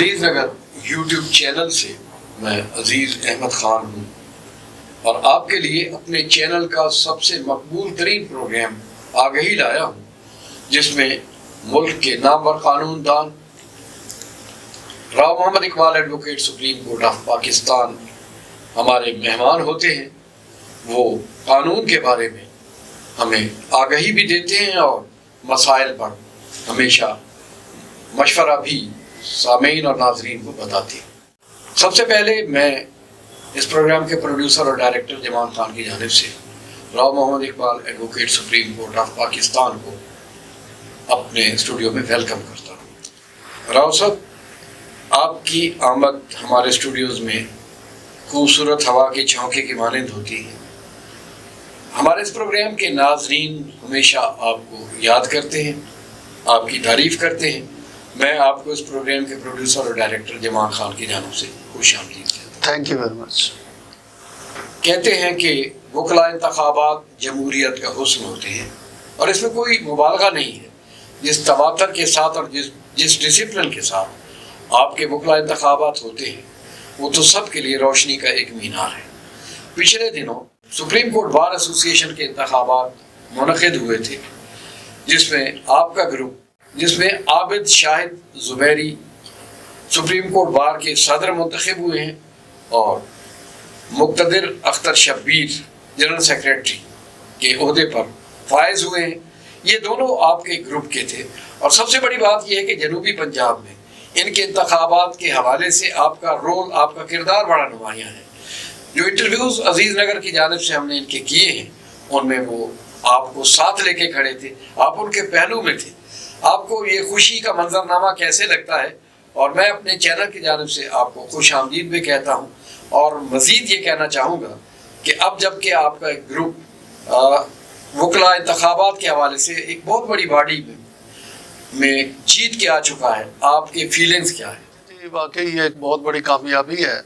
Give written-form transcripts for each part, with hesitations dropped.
عزیز Nagar YouTube channel سے میں عزیز احمد خان ہوں اور آپ کے لیے اپنے چینل کا سب سے مقبول ترین پروگرام آگہی لایا ہوں، جس میں ملک کے نامور قانون دان Rao Muhammad Iqbal advocate supreme court of Pakistan ہمارے مہمان ہوتے ہیں۔ وہ قانون کے بارے میں ہمیں آگہی بھی دیتے ہیں اور مسائل پر ہمیشہ مشورہ بھی سامعین اور ناظرین کو بتاتے ہیں۔ سب سے پہلے میں اس پروگرام کے پروڈیوسر اور ڈائریکٹر جمان خان کی جانب سے Rao Muhammad Iqbal advocate supreme court of Pakistan کو اپنے اسٹوڈیو میں ویلکم کرتا ہوں۔ راؤ صاحب، آپ کی آمد ہمارے اسٹوڈیوز میں خوبصورت ہوا کے جھونکے کی مانند ہوتی ہے۔ ہمارے اس پروگرام کے ناظرین ہمیشہ آپ کو یاد کرتے ہیں، آپ کی تعریف کرتے ہیں۔ میں آپ کو اس پروگرام کے پروڈیوسر اور ڈائریکٹر جمان خان کی جانب سے خوش آمدید کہتا ہوں۔ Thank you very much. کہتے ہیں کہ وکلا انتخابات جمہوریت کا حسن ہوتے ہیں، اور اس میں کوئی مبالغہ نہیں ہے۔ جس تواتر کے ساتھ اور جس ڈسپلن کے ساتھ آپ کے وکلا انتخابات ہوتے ہیں، وہ تو سب کے لیے روشنی کا ایک مینار ہے۔ پچھلے دنوں سپریم کورٹ بار ایسوسی ایشن کے انتخابات منعقد ہوئے تھے، جس میں آپ کا گروپ، جس میں عابد شاہد زبیری سپریم کورٹ بار کے صدر منتخب ہوئے ہیں اور مقتدر اختر شبیر جنرل سیکریٹری کے عہدے پر فائز ہوئے ہیں۔ یہ دونوں آپ کے گروپ کے تھے، اور سب سے بڑی بات یہ ہے کہ جنوبی پنجاب میں ان کے انتخابات کے حوالے سے آپ کا رول، آپ کا کردار بڑا نمایاں ہے۔ جو انٹرویوز عزیز نگر کی جانب سے ہم نے ان کے کیے ہیں، ان میں وہ آپ کو ساتھ لے کے کھڑے تھے، آپ ان کے پہلو میں تھے۔ آپ کو یہ خوشی کا منظرنامہ کیسے لگتا ہے؟ اور میں اپنے چینل کی جانب سے آپ کو خوش آمدید بھی کہتا ہوں، اور مزید یہ کہنا چاہوں گا کہ اب جب کہ آپ کا ایک گروپ وکلا انتخابات کے حوالے سے ایک بہت بڑی باڈی میں جیت کے آ چکا ہے، آپ کے فیلنگز کیا ہے؟ جی، واقعی یہ ایک بہت بڑی کامیابی ہے۔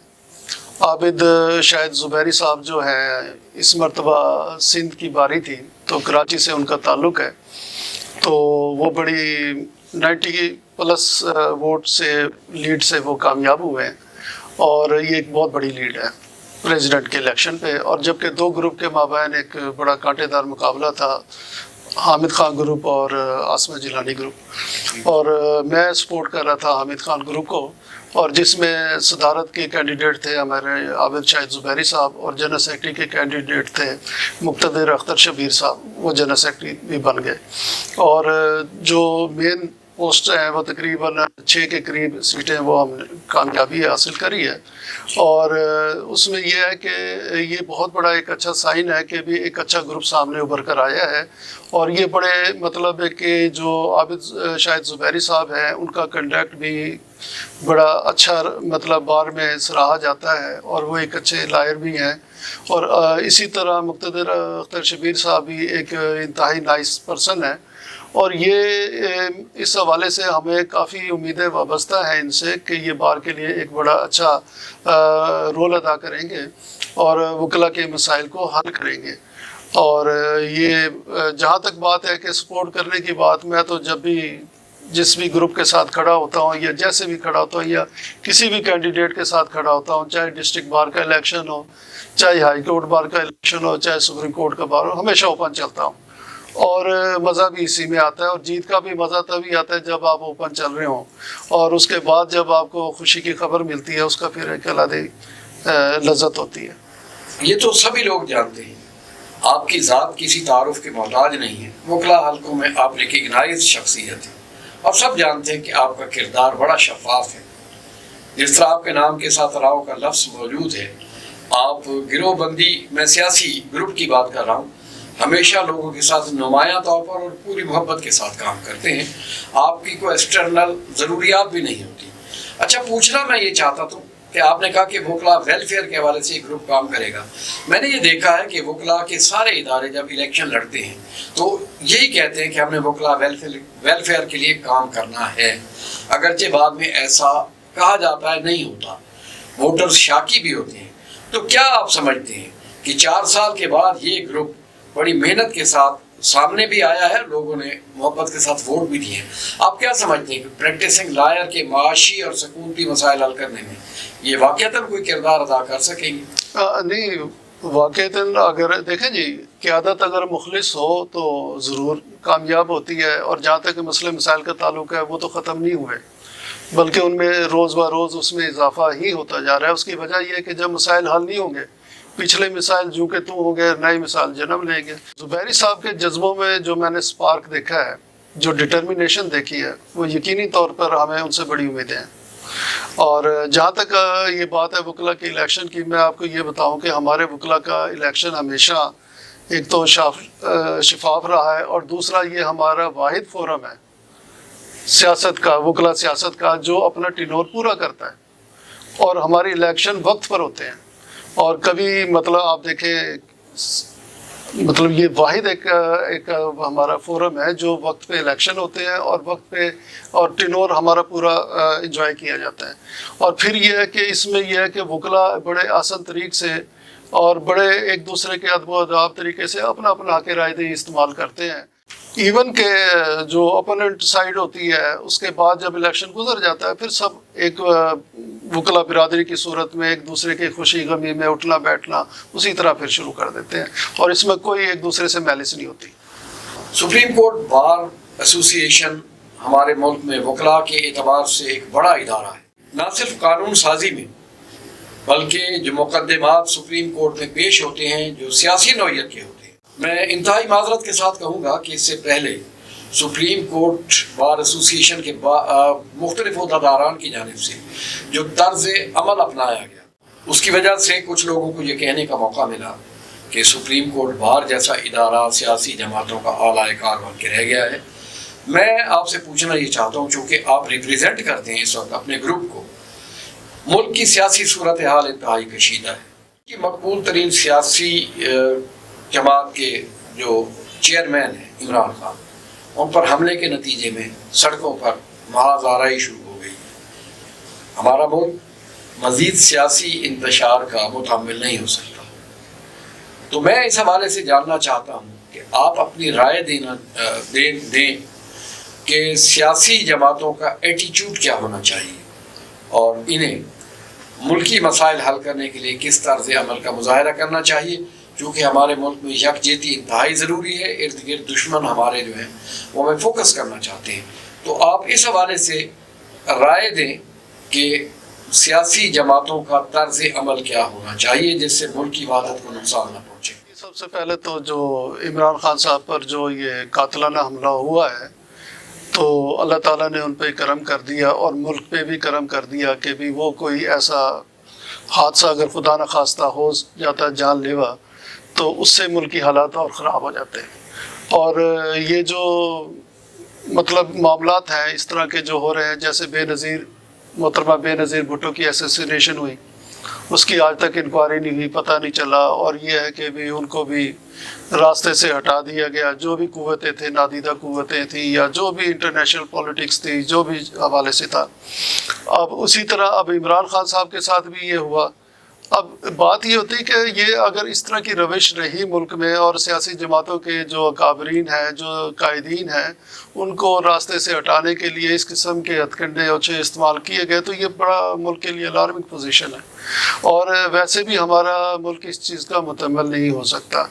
عابد شاہد زبیری صاحب جو ہیں، اس مرتبہ سندھ کی باری تھی تو کراچی سے ان کا تعلق ہے، تو وہ بڑی 90+ ووٹ سے لیڈ سے وہ کامیاب ہوئے ہیں، اور یہ ایک بہت بڑی لیڈ ہے پریزیڈنٹ کے الیکشن پہ۔ اور جبکہ دو گروپ کے مابین ایک بڑا کانٹے دار مقابلہ تھا، حامد خان گروپ اور عاصمہ جیلانی گروپ، اور میں سپورٹ کر رہا تھا حامد خان گروپ کو، اور جس میں صدارت کے کینڈیڈیٹ تھے ہمارے عابد شاہد زبیری صاحب، اور جنرل سیکرٹری کے کینڈیڈیٹ تھے مقتدر اختر شبیر صاحب، وہ جنرل سیکرٹری بھی بن گئے۔ اور جو مین پوسٹ ہیں وہ تقریباً 6 کے قریب سیٹیں وہ ہم نے کامیابی حاصل کری ہے، اور اس میں یہ ہے کہ یہ بہت بڑا ایک اچھا سائن ہے کہ بھی ایک اچھا گروپ سامنے ابھر کر آیا ہے۔ اور یہ بڑے مطلب ہے کہ جو عابد شاہد زبیری صاحب ہیں، ان کا کنڈکٹ بھی بڑا اچھا مطلب بار میں سراہا جاتا ہے، اور وہ ایک اچھے لائر بھی ہیں۔ اور اسی طرح مقتدر اختر شبیر صاحب بھی ایک انتہائی نائس پرسن ہے، اور یہ اس حوالے سے ہمیں کافی امیدیں وابستہ ہیں ان سے کہ یہ بار کے لیے ایک بڑا اچھا رول ادا کریں گے اور وکلا کے مسائل کو حل کریں گے۔ اور یہ جہاں تک بات ہے کہ سپورٹ کرنے کی بات، میں تو جب بھی جس بھی گروپ کے ساتھ کھڑا ہوتا ہوں، یا جیسے بھی کھڑا ہوتا ہوں، یا کسی بھی کینڈیڈیٹ کے ساتھ کھڑا ہوتا ہوں، چاہے ڈسٹرکٹ بار کا الیکشن ہو، چاہے ہائی کورٹ بار کا الیکشن ہو، چاہے سپریم کورٹ کا بار ہو، ہمیشہ اوپن چلتا ہوں، اور مزہ بھی اسی میں آتا ہے۔ اور جیت کا بھی مزہ تبھی آتا ہے جب آپ اوپن چل رہے ہوں، اور اس کے بعد جب آپ کو خوشی کی خبر ملتی ہے، اس کا پھر ایک علیحدہ لذت ہوتی ہے۔ یہ تو سبھی لوگ جانتے ہیں، آپ کی ذات کسی تعارف کے محتاج نہیں ہے۔ وکلا حلقوں میں آپ ریکگنائز شخصیت ہے، اور سب جانتے ہیں کہ آپ کا کردار بڑا شفاف ہے۔ جس طرح آپ کے نام کے ساتھ راؤ کا لفظ موجود ہے، آپ گروہ بندی میں سیاسی گروپ کی بات کر رہا ہوں، ہمیشہ لوگوں کے ساتھ نمایاں طور پر اور پوری محبت کے ساتھ کام کرتے ہیں۔ آپ کی کوئی ایکسٹرنل ضروریات بھی نہیں ہوتی۔ اچھا، پوچھنا میں یہ چاہتا تھا کہ آپ نے کہا کہ وکلا ویلفیئر کے حوالے سے ایک گروپ کام کرے گا۔ میں نے یہ دیکھا ہے کہ وکلا کے سارے ادارے جب الیکشن لڑتے ہیں تو یہی کہتے ہیں کہ ہم نے وکلا ویلفیئر کے لیے کام کرنا ہے، اگرچہ بعد میں ایسا کہا جاتا ہے، نہیں ہوتا، ووٹرز شاکی بھی ہوتے ہیں۔ تو کیا آپ سمجھتے ہیں کہ 4 سال کے بعد یہ گروپ بڑی محنت کے ساتھ سامنے بھی آیا ہے، لوگوں نے محبت کے ساتھ ووٹ بھی دیے ہیں۔ آپ کیا سمجھتے ہیں کہ پریکٹسنگ لائر کے معاشی اور سکونتی مسائل حل کرنے میں یہ واقعتاً کوئی کردار ادا کر سکیں گے؟ نہیں، واقعتاً اگر دیکھیں جی، قیادت اگر مخلص ہو تو ضرور کامیاب ہوتی ہے، اور جہاں تک مسئلے مسائل کا تعلق ہے وہ تو ختم نہیں ہوئے، بلکہ ان میں روز بہ روز اس میں اضافہ ہی ہوتا جا رہا ہے۔ اس کی وجہ یہ ہے کہ جب مسائل حل نہیں ہوں گے، پچھلے مسائل جو کہ تو ہوں گے، نئے مسائل جنم لیں گے۔ زبیری صاحب کے جذبوں میں جو میں نے سپارک دیکھا ہے، جو ڈٹرمنیشن دیکھی ہے، وہ یقینی طور پر ہمیں ان سے بڑی امیدیں ہیں۔ اور جہاں تک یہ بات ہے وکلا کے الیکشن کی، میں آپ کو یہ بتاؤں کہ ہمارے وکلا کا الیکشن ہمیشہ ایک تو شفاف رہا ہے، اور دوسرا یہ ہمارا واحد فورم ہے سیاست کا، وکلا سیاست کا، جو اپنا ٹینور پورا کرتا ہے، اور ہمارے الیکشن وقت پر ہوتے ہیں۔ اور کبھی مطلب آپ دیکھیں، مطلب یہ واحد ایک ہمارا فورم ہے جو وقت پہ الیکشن ہوتے ہیں، اور وقت پہ اور ٹینور ہمارا پورا انجوائے کیا جاتا ہے۔ اور پھر یہ ہے کہ اس میں یہ ہے کہ وکلا بڑے آسان طریق سے اور بڑے ایک دوسرے کے ادب و آداب طریقے سے اپنا اپنا حق رائے دہی استعمال کرتے ہیں۔ ایون کہ جو اپوننٹ سائڈ ہوتی ہے، اس کے بعد جب الیکشن گزر جاتا ہے، پھر سب ایک وکلا برادری کی صورت میں ایک دوسرے کی خوشی غمی میں اٹھنا بیٹھنا اسی طرح پھر شروع کر دیتے ہیں، اور اس میں کوئی ایک دوسرے سے میلس نہیں ہوتی۔ سپریم کورٹ بار ایسوسی ایشن ہمارے ملک میں وکلا کے اعتبار سے ایک بڑا ادارہ ہے، نہ صرف قانون سازی میں بلکہ جو مقدمات سپریم کورٹ میں پیش ہوتے ہیں جو سیاسی نوعیت کے ہوتے ہیں۔ میں انتہائی معذرت کے ساتھ کہوں گا کہ اس سے پہلے سپریم کورٹ بار ایسوسی ایشن کے مختلف عہدیداران کی جانب سے جو طرز عمل اپنایا گیا، اس کی وجہ سے کچھ لوگوں کو یہ کہنے کا موقع ملا کہ سپریم کورٹ بار جیسا ادارہ سیاسی جماعتوں کا اعلیٰ کار بن کے رہ گیا ہے۔ میں آپ سے پوچھنا یہ چاہتا ہوں، چونکہ آپ ریپریزنٹ کرتے ہیں اس وقت اپنے گروپ کو، ملک کی سیاسی صورتحال انتہائی کشیدہ ہے کہ مقبول ترین سیاسی جماعت کے جو چیئرمین ہیں عمران خان، ان پر حملے کے نتیجے میں سڑکوں پر محاذ آرائی شروع ہو گئی۔ ہمارا ملک مزید سیاسی انتشار کا متحمل نہیں ہو سکتا۔ تو میں اس حوالے سے جاننا چاہتا ہوں کہ آپ اپنی رائے دیں کہ سیاسی جماعتوں کا ایٹیچیوڈ کیا ہونا چاہیے، اور انہیں ملکی مسائل حل کرنے کے لیے کس طرز عمل کا مظاہرہ کرنا چاہیے، چونکہ ہمارے ملک میں یکجہتی انتہائی ضروری ہے۔ ارد گرد دشمن ہمارے جو ہیں وہ ہمیں فوکس کرنا چاہتے ہیں۔ تو آپ اس حوالے سے رائے دیں کہ سیاسی جماعتوں کا طرز عمل کیا ہونا چاہیے جس سے ملک کی وحدت کو نقصان نہ پہنچے۔ سب سے پہلے تو جو عمران خان صاحب پر جو یہ قاتلانہ حملہ ہوا ہے، تو اللہ تعالیٰ نے ان پہ کرم کر دیا، اور ملک پہ بھی کرم کر دیا کہ بھی وہ کوئی ایسا حادثہ اگر خدا نخواستہ ہو جاتا جان لیوا، تو اس سے ملکی حالات اور خراب ہو جاتے ہیں۔ اور یہ جو مطلب معاملات ہیں اس طرح کے جو ہو رہے ہیں، جیسے محترمہ بے نظیر بھٹو کی اسیسینیشن ہوئی، اس کی آج تک انکوائری نہیں ہوئی، پتہ نہیں چلا، اور یہ ہے کہ بھی ان کو بھی راستے سے ہٹا دیا گیا۔ جو بھی قوتیں تھے، نادیدہ قوتیں تھیں، یا جو بھی انٹرنیشنل پولیٹکس تھی، جو بھی حوالے سے تھا۔ اب اسی طرح اب عمران خان صاحب کے ساتھ بھی یہ ہوا۔ اب بات یہ ہوتی ہے کہ یہ اگر اس طرح کی روش رہی ملک میں، اور سیاسی جماعتوں کے جو اکابرین ہیں، جو قائدین ہیں، ان کو راستے سے ہٹانے کے لیے اس قسم کے ہتھ کنڈے اوچھے استعمال کیے گئے، تو یہ بڑا ملک کے لیے الارمنگ پوزیشن ہے۔ اور ویسے بھی ہمارا ملک اس چیز کا متحمل نہیں ہو سکتا،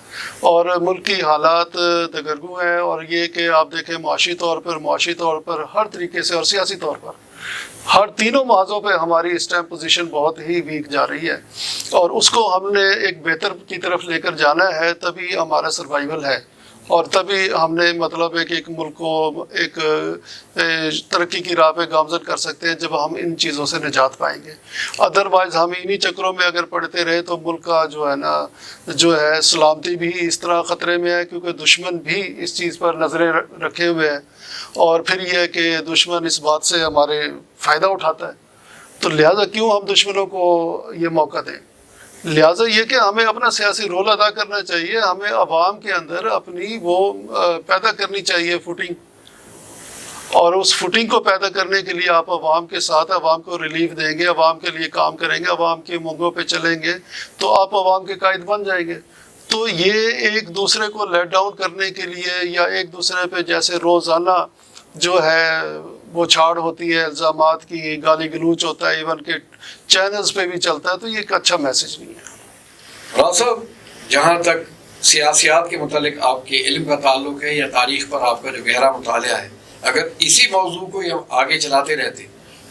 اور ملک کی حالات دگرگوں ہیں۔ اور یہ کہ آپ دیکھیں معاشی طور پر ہر طریقے سے، اور سیاسی طور پر ہر تینوں محاذوں پہ ہماری اس ٹائم پوزیشن بہت ہی ویک جا رہی ہے، اور اس کو ہم نے ایک بہتر کی طرف لے کر جانا ہے، تبھی ہمارا سروائیول ہے، اور تبھی ہم نے مطلب ایک ملک کو ایک ترقی کی راہ پہ گامزن کر سکتے ہیں جب ہم ان چیزوں سے نجات پائیں گے۔ ادروائز ہم انہی چکروں میں اگر پڑتے رہے تو ملک کا جو ہے سلامتی بھی اس طرح خطرے میں ہے، کیونکہ دشمن بھی اس چیز پر نظریں رکھے ہوئے ہیں، اور پھر یہ ہے کہ دشمن اس بات سے ہمارے فائدہ اٹھاتا ہے۔ تو لہٰذا کیوں ہم دشمنوں کو یہ موقع دیں؟ لہٰذا یہ کہ ہمیں اپنا سیاسی رول ادا کرنا چاہیے، ہمیں عوام کے اندر اپنی وہ پیدا کرنی چاہیے فوٹنگ، اور اس فوٹنگ کو پیدا کرنے کے لیے آپ عوام کے ساتھ، عوام کو ریلیف دیں گے، عوام کے لیے کام کریں گے، عوام کی مونگوں پہ چلیں گے، تو آپ عوام کے قائد بن جائیں گے۔ تو یہ ایک دوسرے کو لیٹ ڈاؤن کرنے کے لیے یا ایک دوسرے پہ جیسے روزانہ جو ہے وہ چھاڑ ہوتی ہے، الزامات کی، گالی گلوچ ہوتا ہے، ایون کہ چینلز پہ بھی چلتا ہے، تو یہ ایک اچھا میسج نہیں ہے۔ راز صاحب، جہاں تک سیاسیات کے متعلق آپ کے علم کا تعلق ہے یا تاریخ پر آپ کا جو گہرا مطالعہ ہے، اگر اسی موضوع کو ہم آگے چلاتے رہتے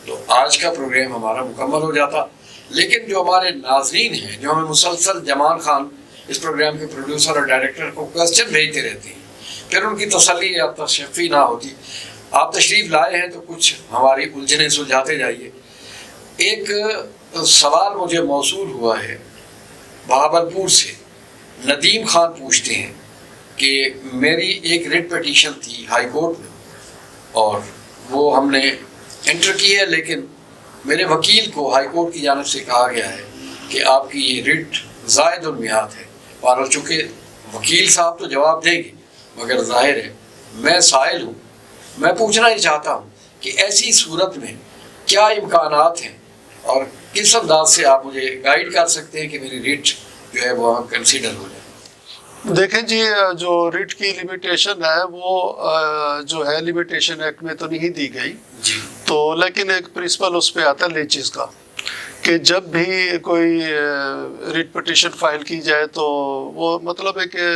تو آج کا پروگرام ہمارا مکمل ہو جاتا، لیکن جو ہمارے ناظرین ہیں، جو ہمیں مسلسل جمان خان اس پروگرام کے پروڈیوسر اور ڈائریکٹر کو کوسچن بھیجتے رہتے ہیں، پھر ان کی تسلی یا تشفی نہ ہوتی۔ آپ تشریف لائے ہیں تو کچھ ہماری الجھنیں سلجھاتے جائیے۔ ایک سوال مجھے موصول ہوا ہے بہاولپور سے، ندیم خان پوچھتے ہیں کہ میری ایک ریٹ پیٹیشن تھی ہائی کورٹ میں اور وہ ہم نے انٹر کی ہے، لیکن میرے وکیل کو ہائی کورٹ کی جانب سے کہا گیا ہے کہ آپ کی یہ ریٹ زائد المیعاد ہے، اور چونکہ وکیل صاحب تو جواب دیں گے، مگر ظاہر ہے میں سائل ہوں، میں پوچھنا یہ چاہتا ہوں کہ ایسی صورت میں کیا امکانات ہیں اور کس انداز سے آپ مجھے گائیڈ کر سکتے ہیں کہ میری ریٹ جو ہے وہ کنسیڈر ہو جائے؟ دیکھیں جی، جو ریٹ کی لمیٹیشن ہے وہ جو ہے لمیٹیشن ایکٹ میں تو نہیں دی گئی جی، تو لیکن ایک پرنسپل اس پہ آتا ہے لیچز کا، کہ جب بھی کوئی ریٹ پٹیشن فائل کی جائے تو وہ مطلب ہے کہ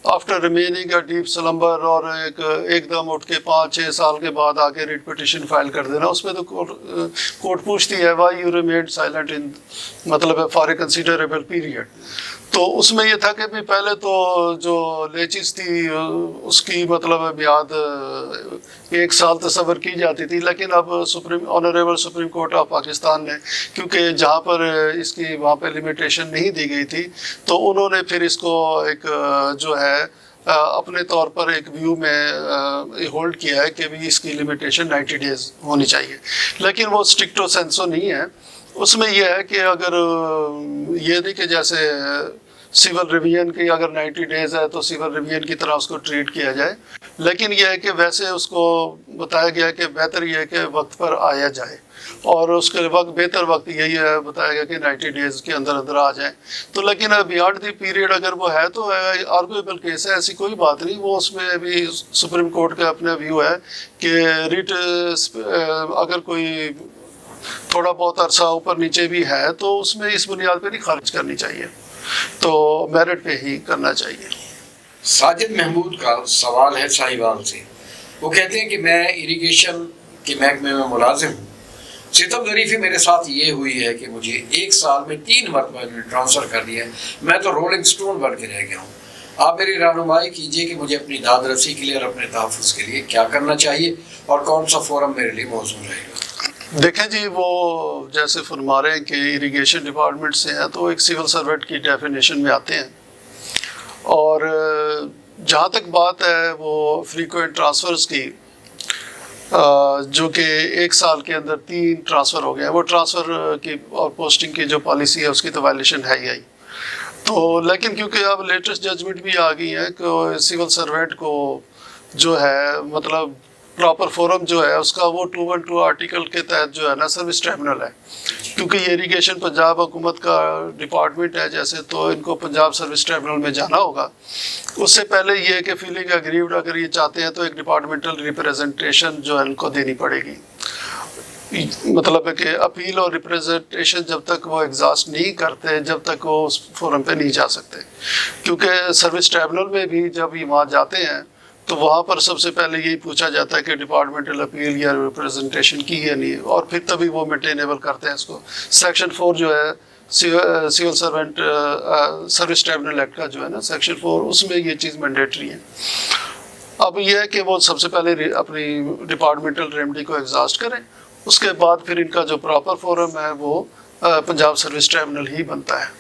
آفٹر ریمیننگ اے ڈیپ سلمبر، اور ایک دم اٹھ کے 5-6 سال کے بعد آ کے ریٹ پٹیشن فائل کر دینا، اس میں تو کورٹ پوچھتی ہے وائی یو ریمینڈ سائلنٹ ان مطلب ہے فار اے کنسیڈریبل پیریڈ۔ تو اس میں یہ تھا کہ بھی پہلے تو جو لیچز تھی اس کی مطلب میعاد 1 سال تصور کی جاتی تھی، لیکن اب honourable supreme court of Pakistan نے، کیونکہ جہاں پر اس کی وہاں پہ لمیٹیشن نہیں دی گئی تھی، تو انہوں نے پھر اس کو ایک جو ہے اپنے طور پر ایک ویو میں ہولڈ کیا ہے کہ بھی اس کی لمیٹیشن 90 ڈیز ہونی چاہیے، لیکن وہ اسٹرکٹو سینسو نہیں ہے۔ اس میں یہ ہے کہ اگر یہ نہیں کہ جیسے سول ریویژن کی اگر 90 ڈیز ہے تو سول ریویژن کی طرح اس کو ٹریٹ کیا جائے، لیکن یہ ہے کہ ویسے اس کو بتایا گیا کہ بہتر یہ ہے کہ وقت پر آیا جائے، اور اس کے وقت بہتر وقت یہی ہے بتایا گیا کہ 90 ڈیز کے اندر اندر آ جائیں۔ تو لیکن بیانڈ دی پیریڈ اگر وہ ہے تو آرگویبل کیس ہے، ایسی کوئی بات نہیں، وہ اس میں ابھی سپریم کورٹ کا اپنا ویو ہے کہ ریٹ اگر کوئی تھوڑا بہت عرصہ اوپر نیچے بھی ہے تو اس میں اس بنیاد پہ نہیں خارج کرنی چاہیے، تو میرٹ پہ ہی کرنا چاہیے۔ ساجد محمود کا سوال ہے ساہیوال سے، وہ کہتے ہیں کہ میں اریگیشن کے محکمے میں ملازم ہوں، ستم ظریفی میرے ساتھ یہ ہوئی ہے کہ مجھے 1 سال میں 3 مرتبہ ٹرانسفر کر دیا ہے، میں تو رولنگ سٹون بن کے رہ گیا ہوں۔ آپ میری رہنمائی کیجیے کہ مجھے اپنی داد رسی کے لیے اور اپنے تحفظ کے لیے کیا کرنا چاہیے اور کون سا فورم میرے لیے موزوں رہے گا؟ دیکھیں جی، وہ جیسے فرما رہے ہیں کہ اریگیشن ڈپارٹمنٹ سے ہیں تو ایک سول سروینٹ کی ڈیفینیشن میں آتے ہیں، اور جہاں تک بات ہے وہ فریکوینٹ ٹرانسفرز کی، جو کہ 1 سال کے اندر 3 ٹرانسفر ہو گئے ہیں، وہ ٹرانسفر کی اور پوسٹنگ کی جو پالیسی ہے اس کی تو وائلیشن ہے ہی ہے، تو لیکن کیونکہ اب لیٹسٹ ججمنٹ بھی آ گئی ہے کہ سول سروینٹ کو جو ہے مطلب پراپر فورم جو ہے اس کا وہ 212 آرٹیکل کے تحت جو ہے نا سروس ٹریبونل ہے، کیونکہ یہ اریگیشن پنجاب حکومت کا ڈپارٹمنٹ ہے جیسے، تو ان کو پنجاب سروس ٹریبونل میں جانا ہوگا۔ اس سے پہلے یہ کہ فیلنگ اگریوڈ اگر یہ چاہتے ہیں تو ایک ڈپارٹمنٹل ریپریزنٹیشن جو ہے ان کو دینی پڑے گی، مطلب ہے کہ اپیل اور ریپریزنٹیشن جب تک وہ ایگزاسٹ نہیں کرتے جب تک وہ اس فورم پہ نہیں جا سکتے، کیونکہ سروس ٹریبونل میں بھی جب یہ وہاں جاتے ہیں تو وہاں پر سب سے پہلے یہی پوچھا جاتا ہے کہ ڈپارٹمنٹل اپیل یا ریپریزنٹیشن کی ہے نہیں، اور پھر تبھی وہ مینٹینیبل کرتے ہیں اس کو۔ سیکشن 4 جو ہے civil servant service tribunal act کا جو ہے نا سیکشن 4، اس میں یہ چیز مینڈیٹری ہے۔ اب یہ ہے کہ وہ سب سے پہلے اپنی ڈپارٹمنٹل ریمیڈی کو ایگزاسٹ کریں، اس کے بعد پھر ان کا جو پراپر فورم ہے وہ پنجاب سروس ٹریبونل ہی بنتا ہے۔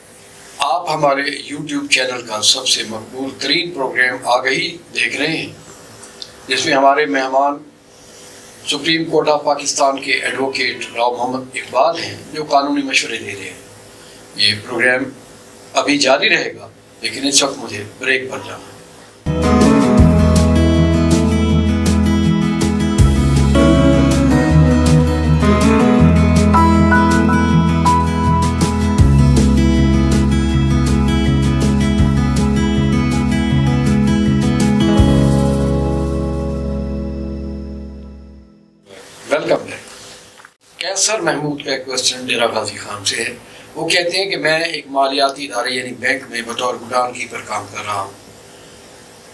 آپ ہمارے یوٹیوب چینل کا سب سے مقبول ترین پروگرام آگہی دیکھ رہے ہیں، جس میں ہمارے مہمان سپریم کورٹ آف پاکستان کے ایڈوکیٹ راؤ محمد اقبال ہیں، جو قانونی مشورے دے رہے ہیں۔ یہ پروگرام ابھی جاری رہے گا، لیکن اس وقت مجھے بریک پر جانا ہے۔ قیصر محمود کا ایک کوسچن ڈیرہ غازی خان سے ہے. وہ کہتے ہیں کہ میں ایک مالیاتی ادارے یعنی بینک میں بطور گڈان کیپر کام کر رہا ہوں،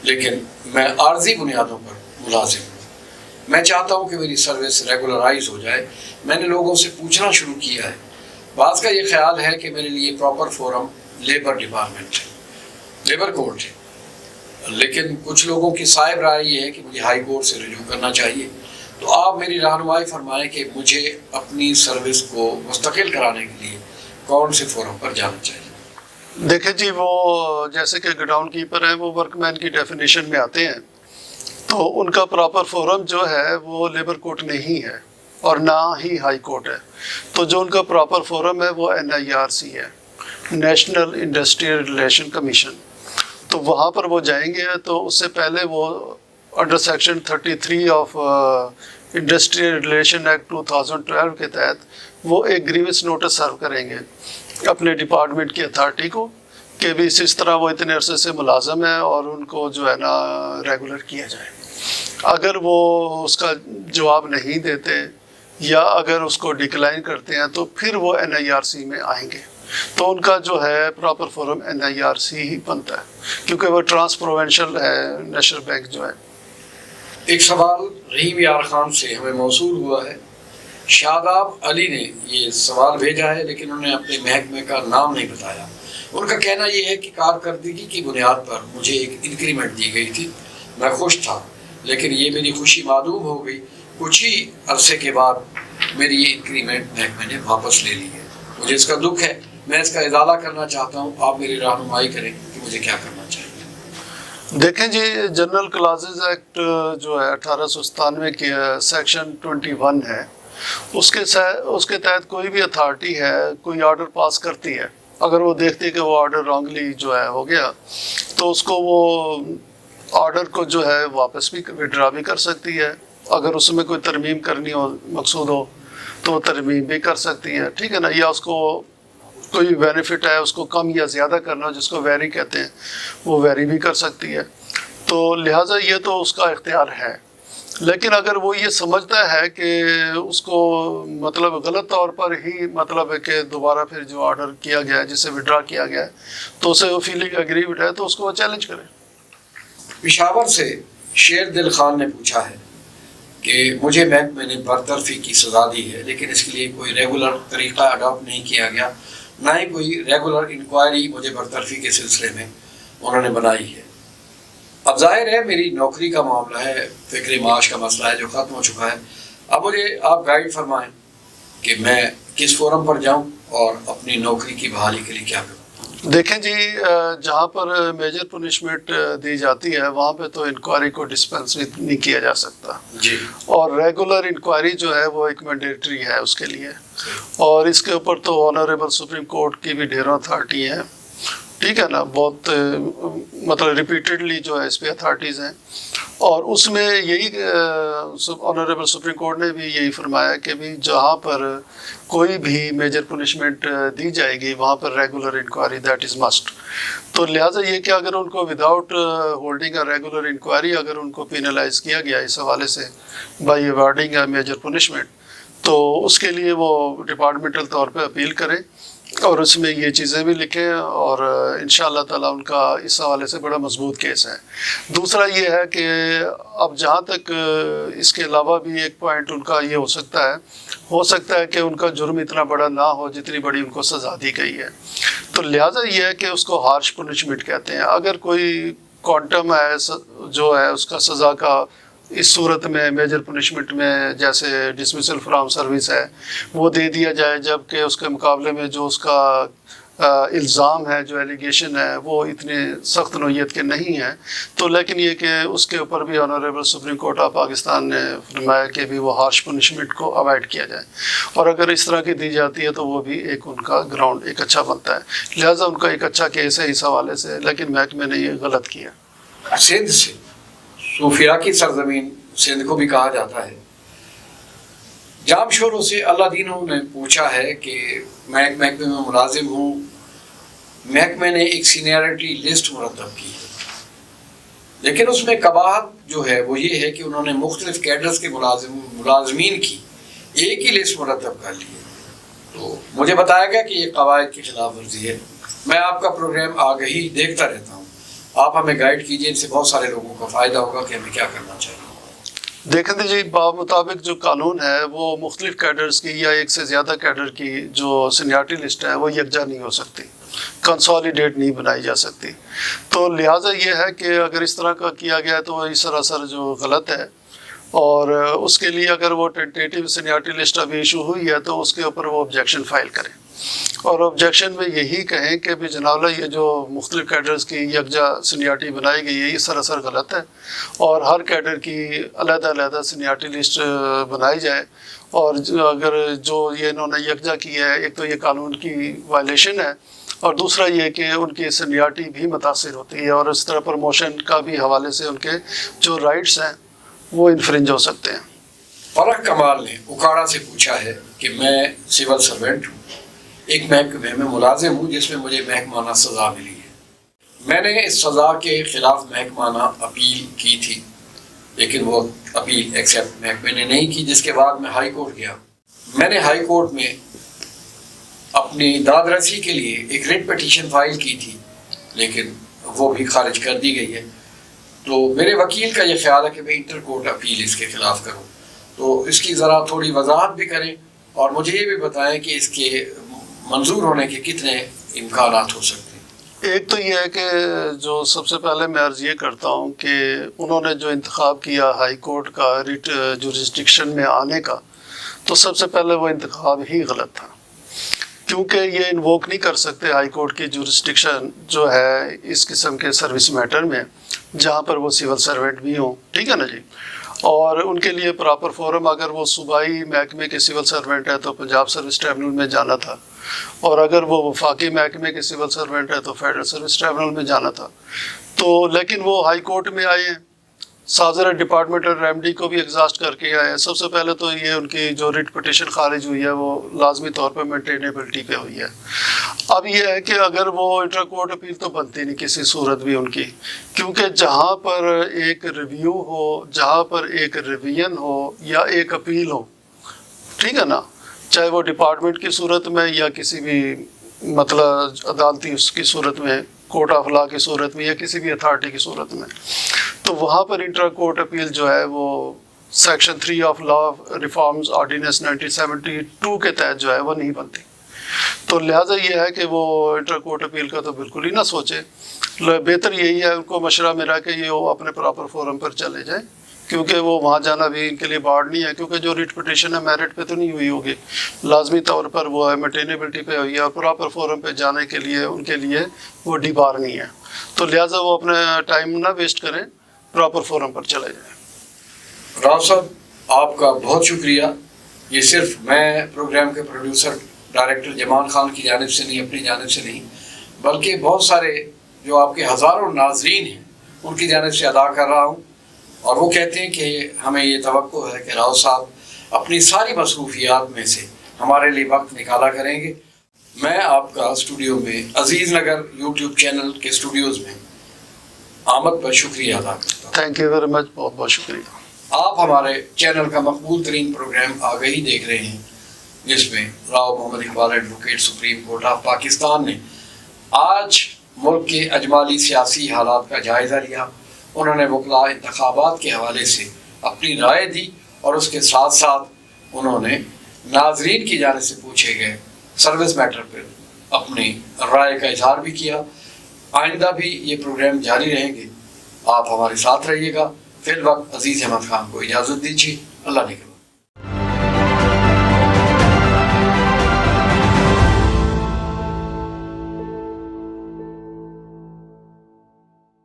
لیکن میں عارضی بنیادوں پر ملازم ہوں. میں چاہتا ہوں کہ میری سروس ریگولرائز ہو جائے. میں نے لوگوں سے پوچھنا شروع کیا ہے. بعض کا یہ خیال ہے کہ میرے لیے پراپر فورم لیبر ڈپارٹمنٹ ہے، لیبر کورٹ ہے، لیکن کچھ لوگوں کی صائب رائے یہ ہے کہ مجھے ہائی کورٹ سے رجوع کرنا چاہیے. تو آپ میری رہنمائی فرمائیں کہ مجھے اپنی سروس کو مستقل کرانے کے لیے کون سے فورم پر جانا چاہیے؟ دیکھیں جی، وہ جیسے کہ گڈاؤن کیپر ہیں وہ ورک مین کی ڈیفینیشن میں آتے ہیں، تو ان کا پراپر فورم جو ہے وہ لیبر کورٹ نہیں ہے اور نہ ہی ہائی کورٹ ہے. تو جو ان کا پراپر فورم ہے وہ NIRC ہے، نیشنل انڈسٹریل ریلیشن کمیشن. تو وہاں پر وہ جائیں گے. تو اس سے پہلے وہ under section 33 of industrial relation act 2012 کے تحت وہ ایک گریوینس نوٹس سرو کریں گے اپنے ڈپارٹمنٹ کی اتھارٹی کو کہ بھی اس طرح وہ اتنے عرصے سے ملازم ہیں اور ان کو جو ہے نا ریگولر کیا جائے. اگر وہ اس کا جواب نہیں دیتے یا اگر اس کو ڈکلائن کرتے ہیں تو پھر وہ NIRC میں آئیں گے. تو ان کا جو ہے پراپر فورم NIRC ہی بنتا ہے کیونکہ وہ ٹرانس پروونشل ہے نیشنل بینک جو ہے. ایک سوال رحیم یار خان سے ہمیں موصول ہوا ہے. شاداب علی نے یہ سوال بھیجا ہے لیکن انہوں نے اپنے محکمے کا نام نہیں بتایا. ان کا کہنا یہ ہے کہ کارکردگی کی بنیاد پر مجھے ایک انکریمنٹ دی گئی تھی، میں خوش تھا، لیکن یہ میری خوشی معدوم ہو گئی. کچھ ہی عرصے کے بعد میری یہ انکریمنٹ محکمے نے واپس لے لی ہے. مجھے اس کا دکھ ہے، میں اس کا ازالہ کرنا چاہتا ہوں. آپ میری رہنمائی کریں کہ مجھے کیا کرنا چاہیے. دیکھیں جی، جنرل کلازز ایکٹ جو ہے 1897 کی سیکشن 21 ہے، اس کے تحت کوئی بھی اتھارٹی ہے کوئی آرڈر پاس کرتی ہے، اگر وہ دیکھتی ہے کہ وہ آرڈر رانگلی جو ہے ہو گیا تو اس کو وہ آرڈر کو جو ہے واپس بھی وڈرا بھی کر سکتی ہے. اگر اس میں کوئی ترمیم کرنی ہو مقصود ہو تو وہ ترمیم بھی کر سکتی ہے، ٹھیک ہے نا. یا اس کو کوئی بینیفٹ ہے اس کو کم یا زیادہ کرنا ہو، جس کو ویری کہتے ہیں، وہ ویری بھی کر سکتی ہے. تو لہٰذا یہ تو اس کا اختیار ہے. لیکن اگر وہ یہ سمجھتا ہے کہ اس کو مطلب غلط طور پر ہی مطلب ہے کہ دوبارہ پھر جو آرڈر کیا گیا ہے جسے وڈرا کیا گیا ہے تو اسے وہ فیلنگ اگریوڈ ہے تو اس کو وہ چیلنج کرے. پشاور سے شیر دل خان نے پوچھا ہے کہ مجھے محکمے نے برطرفی کی سزا دی ہے لیکن اس کے لیے کوئی ریگولر طریقہ اڈاپٹ نہیں کیا گیا، نہ ہی کوئی ریگولر انکوائری مجھے برطرفی کے سلسلے میں انہوں نے بنائی ہے. اب ظاہر ہے میری نوکری کا معاملہ ہے، فکر معاش کا مسئلہ ہے جو ختم ہو چکا ہے. اب مجھے آپ گائیڈ فرمائیں کہ میں کس فورم پر جاؤں اور اپنی نوکری کی بحالی کے لیے کیا کروں. دیکھیں جی، جہاں پر میجر پنشمنٹ دی جاتی ہے وہاں پہ تو انکوائری کو ڈسپینس نہیں کیا جا سکتا جی، اور ریگولر انکوائری جو ہے وہ ایک مینڈیٹری ہے اس کے لیے. اور اس کے اوپر تو آنریبل سپریم کورٹ کی بھی ڈھیروں اتھارٹی ہیں، ٹھیک ہے نا. بہت مطلب ریپیٹڈلی جو ہے اس پہ اتھارٹیز ہیں. اور اس میں یہی آنریبل سپریم کورٹ نے بھی یہی فرمایا کہ بھی جہاں پر کوئی بھی میجر پنشمنٹ دی جائے گی وہاں پر regular inquiry that is must. تو لہٰذا یہ کہ اگر ان کو without holding a regular inquiry اگر ان کو پینلائز کیا گیا اس حوالے سے by awarding a major punishment تو اس کے لیے وہ ڈپارٹمنٹل طور پہ اپیل کریں اور اس میں یہ چیزیں بھی لکھیں اور انشاءاللہ تعالیٰ ان کا اس حوالے سے بڑا مضبوط کیس ہے. دوسرا یہ ہے کہ اب جہاں تک اس کے علاوہ بھی ایک پوائنٹ ان کا یہ ہو سکتا ہے کہ ان کا جرم اتنا بڑا نہ ہو جتنی بڑی ان کو سزا دی گئی ہے. تو لہٰذا یہ ہے کہ اس کو ہارش پنشمنٹ کہتے ہیں. اگر کوئی کوانٹم ہے جو ہے اس کا سزا کا اس صورت میں میجر پنشمنٹ میں جیسے ڈسمسل فرام سروس ہے وہ دے دیا جائے، جبکہ اس کے مقابلے میں جو اس کا الزام ہے جو ایلیگیشن ہے وہ اتنے سخت نوعیت کے نہیں ہیں. تو لیکن یہ کہ اس کے اوپر بھی honourable supreme court of Pakistan نے فرمایا کہ بھی وہ ہارش پنشمنٹ کو اوائڈ کیا جائے اور اگر اس طرح کی دی جاتی ہے تو وہ بھی ایک ان کا گراؤنڈ ایک اچھا بنتا ہے. لہٰذا ان کا ایک اچھا کیس ہے اس حوالے سے، لیکن محکمے نے یہ غلط کیا. سندھ سے صوفیاء کی سرزمین سندھ کو بھی کہا جاتا ہے، جام شوروں سے اللہ دینوں نے پوچھا ہے کہ میں ایک محکمے میں ملازم ہوں، محکمے نے ایک سینئرٹی لسٹ مرتب کی ہے لیکن اس میں قباحت جو ہے وہ یہ ہے کہ انہوں نے مختلف کیڈرز کے ملازمین کی ایک ہی لسٹ مرتب کر لی ہے. تو مجھے بتایا گیا کہ یہ قواعد کی خلاف ورزی ہے. میں آپ کا پروگرام آگہی دیکھتا رہتا ہوں, آپ ہمیں گائیڈ کیجیے, ان سے بہت سارے لوگوں کو فائدہ ہوگا کہ ہمیں کیا کرنا چاہیے. دیکھیں جی, بمطابق جو قانون ہے وہ مختلف کیڈرز کی یا ایک سے زیادہ کیڈر کی جو سینیارٹی لسٹ ہے وہ یکجا نہیں ہو سکتی, کنسالیڈیٹ نہیں بنائی جا سکتی. تو لہٰذا یہ ہے کہ اگر اس طرح کا کیا گیا ہے تو وہ سراسر جو غلط ہے, اور اس کے لیے اگر وہ ٹینٹیٹیو سینیارٹی لسٹ ابھی ایشو ہوئی ہے تو اس کے اوپر وہ آبجیکشن فائل کریں, اور آبجیکشن میں یہی کہیں کہ بھی جناب اللہ یہ جو مختلف کیڈرز کی یکجا سینیارٹی بنائی گئی ہے یہ سراسر غلط ہے, اور ہر کیڈر کی علیحدہ علیحدہ سینیارٹی لسٹ بنائی جائے. اور اگر جو یہ انہوں نے یکجا کی ہے, ایک تو یہ قانون کی وائلیشن ہے, اور دوسرا یہ کہ ان کی سینیارٹی بھی متاثر ہوتی ہے, اور اس طرح پروموشن کا بھی حوالے سے ان کے جو رائٹس ہیں وہ انفرنج ہو سکتے ہیں. فرح کمال نے اکاڑا سے پوچھا ہے کہ میں سول سروینٹ ہوں, ایک محکمے میں ملازم ہوں جس میں مجھے محکمانہ سزا ملی ہے. میں نے اس سزا کے خلاف محکمانہ اپیل کی تھی, لیکن وہ اپیل ایکسیپٹ محکمے نے نہیں کی, جس کے بعد میں ہائی کورٹ گیا. میں نے ہائی کورٹ میں اپنی داد رسی کے لیے ایک ریٹ پٹیشن فائل کی تھی, لیکن وہ بھی خارج کر دی گئی ہے. تو میرے وکیل کا یہ خیال ہے کہ میں انٹر کورٹ اپیل اس کے خلاف کروں. تو اس کی ذرا تھوڑی وضاحت بھی کریں, اور مجھے یہ بھی بتائیں کہ اس کے منظور ہونے کے کتنے امکانات ہو سکتے ہیں. ایک تو یہ ہے کہ جو سب سے پہلے میں عرض یہ کرتا ہوں کہ انہوں نے جو انتخاب کیا ہائی کورٹ کا ریٹ جورسڈکشن میں آنے کا, تو سب سے پہلے وہ انتخاب ہی غلط تھا, کیونکہ یہ انووک نہیں کر سکتے ہائی کورٹ کی جورسڈکشن جو ہے اس قسم کے سروس میٹر میں جہاں پر وہ سول سروینٹ بھی ہوں. ٹھیک ہے نا جی, اور ان کے لیے پراپر فورم اگر وہ صوبائی محکمے کے سول سروینٹ ہے تو پنجاب سروس ٹریبونل میں جانا تھا, اور اگر وہ وفاقی محکمے کے سول سروینٹ ہے تو فیڈرل سروس ٹریبونل میں جانا تھا. تو لیکن وہ ہائی کورٹ میں آئے ہیں, سازر ڈپارٹمنٹل ریمڈی کو بھی ایگزاسٹ کر کے آئے ہیں. سب سے پہلے تو یہ ان کی جو ریٹ پٹیشن خارج ہوئی ہے وہ لازمی طور پہ مینٹینیبلٹی پہ ہوئی ہے. اب یہ ہے کہ اگر وہ انٹر کورٹ اپیل تو بنتی نہیں کسی صورت بھی ان کی, کیونکہ جہاں پر ایک ریویو ہو, جہاں پر ایک ریویژن ہو یا ایک اپیل ہو, ٹھیک ہے نا, چاہے وہ ڈپارٹمنٹ کی صورت میں یا کسی بھی مطلب عدالتی اس کی صورت میں, کورٹ آف لا کی صورت میں یا کسی بھی اتھارٹی کی صورت میں, تو وہاں پر انٹر کورٹ اپیل جو ہے وہ section 3 of law reforms ordinance 1972 کے تحت جو ہے وہ نہیں بنتی. تو لہٰذا یہ ہے کہ وہ انٹر کورٹ اپیل کا تو بالکل ہی نہ سوچے. بہتر یہی ہے ان کو مشورہ میرا کہ یہ وہ اپنے پراپر فورم پر چلے جائیں, کیونکہ وہ وہاں جانا بھی ان کے لیے بار نہیں ہے, کیونکہ جو ریٹ پٹیشن ہے میرٹ پہ تو نہیں ہوئی ہوگی, لازمی طور پر وہ ہے مینٹینیبلٹی پہ ہوئی ہے, اور پراپر فورم پہ جانے کے لیے ان کے لیے وہ ڈی بار نہیں ہے. تو لہٰذا وہ اپنا ٹائم نہ ویسٹ کریں, پراپر فورم پر چلے جائیں. راؤ صاحب آپ کا بہت شکریہ. یہ صرف میں پروگرام کے پروڈیوسر ڈائریکٹر جمان خان کی جانب سے نہیں, اپنی جانب سے نہیں, بلکہ بہت سارے جو آپ کے ہزاروں ناظرین ہیں ان کی جانب سے ادا کر رہا ہوں. اور وہ کہتے ہیں کہ ہمیں یہ توقع ہے کہ راؤ صاحب اپنی ساری مصروفیات میں سے ہمارے لیے وقت نکالا کریں گے. میں آپ کا اسٹوڈیو میں عزیز نگر یوٹیوب چینل کے اسٹوڈیوز میں آمد پر شکریہ ادا کرتا ہوں. تھینک یو ویری مچ, بہت بہت شکریہ. آپ ہمارے چینل کا مقبول ترین پروگرام آگہی دیکھ رہے ہیں, جس میں Rao Muhammad Iqbal advocate supreme court of Pakistan نے آج ملک کے اجمالی سیاسی حالات کا جائزہ لیا. انہوں نے وکلاء انتخابات کے حوالے سے اپنی رائے دی, اور اس کے ساتھ ساتھ انہوں نے ناظرین کی جانب سے پوچھے گئے سروس میٹر پر اپنی رائے کا اظہار بھی کیا. آئندہ بھی یہ پروگرام جاری رہیں گے. آپ ہمارے ساتھ رہیے گا. فی الوقت عزیز احمد خان کو اجازت دیجیے. اللہ نے